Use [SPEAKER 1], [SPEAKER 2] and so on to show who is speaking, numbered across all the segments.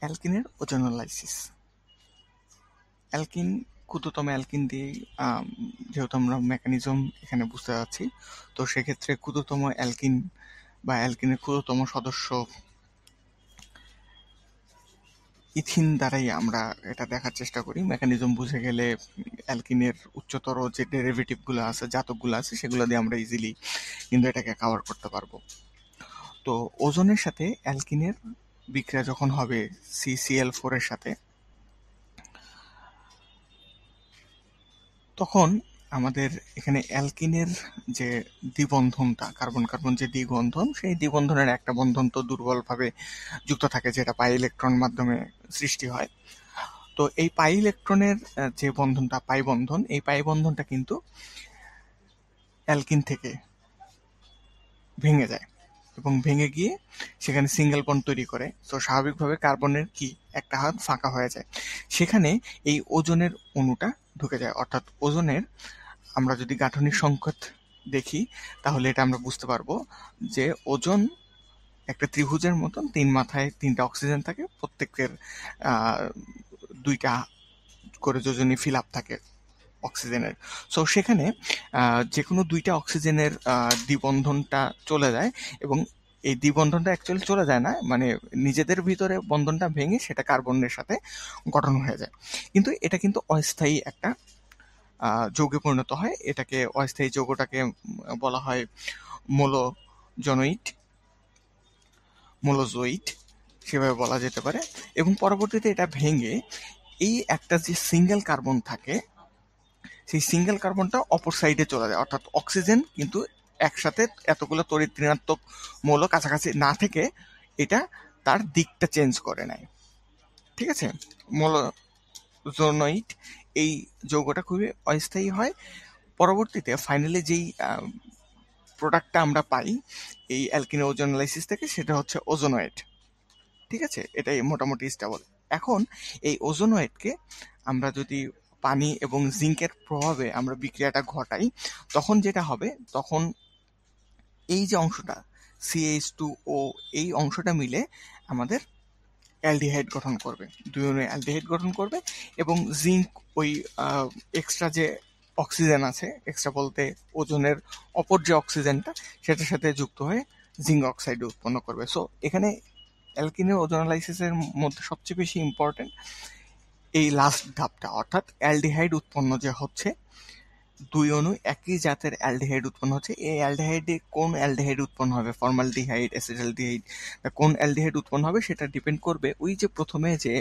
[SPEAKER 1] অ্যালকিনের ozonolysis. Alkyne, ক্ষুদ্রতম alkyne দিয়ে যেহেতু আমরা মেকানিজম এখানে বুঝতে যাচ্ছি, তো সেক্ষেত্রে ক্ষুদ্রতম অ্যালকিন বা অ্যালকিনের ক্ষুদ্রতম সদস্য ইথিন দ্বারাই আমরা এটা দেখার চেষ্টা করি। মেকানিজম বুঝে গেলে অ্যালকিনের উচ্চতর যে ডেরিভেটিভগুলো আছে, জাতকগুলো আছে, সেগুলো দিয়ে আমরা ইজিলি কিন্তু এটাকে কভার করতে পারবো। তো ওজনের সাথে অ্যালকিনের বিক্রিয়া যখন হবে CCl4 এর সাথে, তখন আমাদের এখানে অ্যালকিনের যে দ্বিবন্ধনটা, কার্বন কার্বন যে দ্বিবন্ধন, সেই দ্বিবন্ধনের একটা বন্ধন তো দুর্বলভাবে যুক্ত থাকে, যেটা পাই ইলেকট্রন মাধ্যমে সৃষ্টি হয়। তো এই পাই ইলেকট্রনের যে বন্ধনটা, পাই বন্ধন, এই পাই বন্ধনটা কিন্তু অ্যালকিন থেকে ভেঙে যায় এবং ভেঙে গিয়ে সেখানে সিঙ্গেল বন্ড তৈরি করে। তো স্বাভাবিকভাবে কার্বনের কি একটা হাত ফাঁকা হয়ে যায়, সেখানে এই ওজনের অণুটা ঢুকে যায়। অর্থাৎ ওজনের আমরা যদি গাঠনিক সংকেত দেখি, তাহলে এটা আমরা বুঝতে পারবো যে ওজন একটা ত্রিভুজের মতন, তিন মাথায় তিনটা অক্সিজেন থাকে, প্রত্যেকের দুইটা করে যোজনী ফিল আপ থাকে অক্সিজেনের। সো সেখানে যে কোনো দুইটা অক্সিজেনের দ্বিবন্ধনটা চলে যায়, এবং এই দ্বিবন্ধনটা অ্যাকচুয়ালি চলে যায় না, মানে নিজেদের ভিতরে বন্ধনটা ভেঙে সেটা কার্বনের সাথে গঠন হয়ে যায়। কিন্তু এটা কিন্তু অস্থায়ী একটা যৌগে পরিণত হয়। এটাকে অস্থায়ী যৌগটাকে বলা হয় মোলোজোনয়েড, মোলোজোইড সেভাবে বলা যেতে পারে। এবং পরবর্তীতে এটা ভেঙে এই একটা যে সিঙ্গেল কার্বন থাকে, সেই সিঙ্গেল কার্বনটা অপর সাইডে চলে যায়। অর্থাৎ অক্সিজেন কিন্তু একসাথে এতগুলো তড়িৎ ঋণাত্মক মৌল কাছাকাছি না থেকে এটা তার দিকটা চেঞ্জ করে নেয়। ঠিক আছে, মোলোজোনয়েড এই যৌগটা খুবই অস্থায়ী হয়। পরবর্তীতে ফাইনালি যেই প্রোডাক্টটা আমরা পাই এই অ্যালকিন ওজোনোলাইসিস থেকে, সেটা হচ্ছে ওজোনয়েড। ঠিক আছে, এটাই মোটামুটি স্টেবল। এখন এই ওজোনয়েডকে আমরা যদি পানি এবং জিঙ্কের প্রভাবে আমরা বিক্রিয়াটা ঘটাই, তখন যেটা হবে, তখন এই যে অংশটা CH2O, এই অংশটা মিলে আমাদের অ্যালডিহাইড গঠন করবে, দুই অণু অ্যালডিহাইড গঠন করবে। এবং জিঙ্ক ওই এক্সট্রা যে অক্সিজেন আছে, এক্সট্রা বলতে ওজনের অপর যে অক্সিজেনটা, সেটার সাথে যুক্ত হয়ে জিঙ্ক অক্সাইড উৎপন্ন করবে। সো এখানে অ্যালকিনের ওজোনোলাইসিসের মধ্যে সবচেয়ে বেশি ইম্পর্টেন্ট এই লাস্ট ধাপটা, অর্থাৎ অ্যালডিহাইড উৎপন্ন যে হচ্ছে, দুই অণু একই জাতের অ্যালডিহাইড উৎপন্ন হচ্ছে। এই অ্যালডিহাইডে কোন অ্যালডিহাইড উৎপন্ন হবে, ফর্মালডিহাইড, অ্যাসিটালডিহাইড, কোন অ্যালডিহাইড উৎপন্ন হবে, সেটা ডিপেন্ড করবে ওই যে প্রথমে যে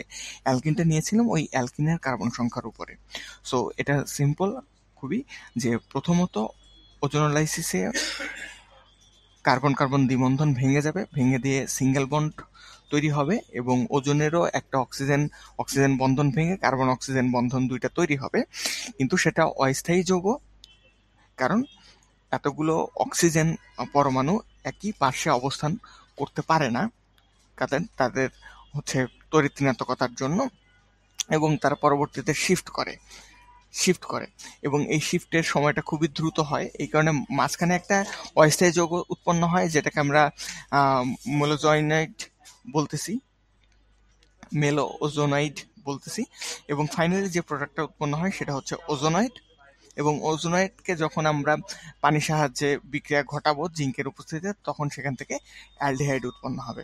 [SPEAKER 1] অ্যালকিনটা নিয়েছিলাম, ওই অ্যালকিনের কার্বন সংখ্যার উপরে। সো এটা সিম্পল খুবই, যে প্রথমত ওজোনোলাইসিসে কার্বন কার্বন দ্বিবন্ধন ভেঙে যাবে, ভেঙে দিয়ে সিঙ্গেল বন্ড তৈরি হবে, এবং ওজনেরও একটা অক্সিজেন অক্সিজেন বন্ধন ভেঙে কার্বন অক্সিজেন বন্ধন দুইটা তৈরি হবে। কিন্তু সেটা অস্থায়ী যৌগ, কারণ এতগুলো অক্সিজেন পরমাণু একই পার্শ্বে অবস্থান করতে পারে না, কারণ তাদের হচ্ছে তড়িৎ ঋণাত্মকতার জন্য, এবং তারা পরবর্তীতে শিফট করে এবং এই শিফটের সময়টা খুবই দ্রুত হয়। এই কারণে মাঝখানে একটা অস্থায়ী যৌগ উৎপন্ন হয়, যেটাকে আমরা মোলোজোনয়েড বলতেছি, ওজোনাইড বলতেছি। এবং ফাইনালি যে প্রোডাক্টটা উৎপন্ন হয় সেটা হচ্ছে ওজোনয়েড। এবং ওজোনয়েডকে যখন আমরা পানির সাহায্যে বিক্রিয়া ঘটাবো জিঙ্কের উপস্থিতিতে, তখন সেখান থেকে অ্যালডিহাইড উৎপন্ন হবে।